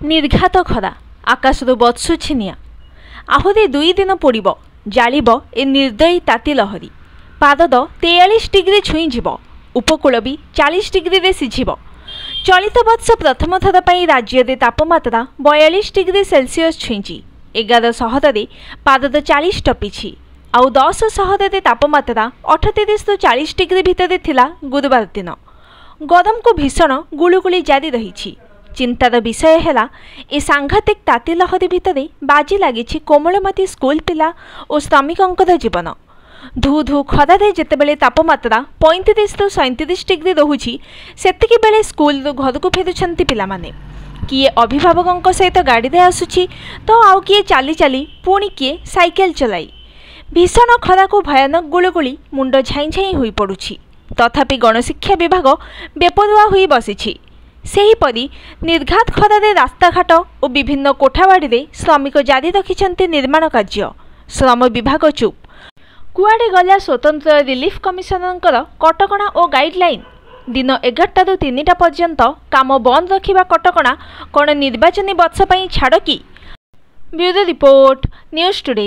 निर्घात खरा आकाशरू बत्सुछि निआ आहुरी 2 दिन पोड़ब जालिब ए निर्दयी ताती लहरी पादद 43 डिग्री छुईंब उपकूल भी 40 डिग्री रे सिझिब। चलित वर्ष प्रथम थर पर राज्य में तापमात्रा 42 डिग्री सेल्सियस छुईंची। 11 सहर में पादद 40 टपी आउ 10 सहर में तापमात्रा 38 ରୁ 40 डिग्री भितर थिला गुरुवार दिन। गरम को भीषण गुलुगुली जारी रही। चिंतार विषय है ए सांघातिक ताती लहरी भितर बाजी लगी कोमलमती स्कूल पिला और श्रमिकों जीवन। धू धू खरारे जितेबले तापमात्रा 35 ରୁ 37 डिग्री रोची सेतिकी बेले स्कूल घर को फेरुछंती पिला माने। किए अभिभावकों सहित गाड़ी दे आसुची तो आउ किए चली चली पुणी किए साइकेल चलाई। भीषण खरा को भयानक गुलुगुली मुंड झाई झाई होई पड़ुछि। तथापि गणशिक्षा विभाग बेपरुआ होई बसिछि। सेहीपरि निर्घात खरारे रास्ताघाट और विभिन्न कोठावाड़ी रे श्रमिक जारी रखिछन्ति निर्माण कार्य। श्रम विभाग चुप। कुआडे गला स्वतंत्र रिलीफ कमिशनर कटकणा और गाइडलाइन। दिन 11टा ରୁ 3टा पर्यंत काम बंद रखिबा कटकणा कौन निर्वाचनी वर्ष पई छाड़ कि? Bureau report news today.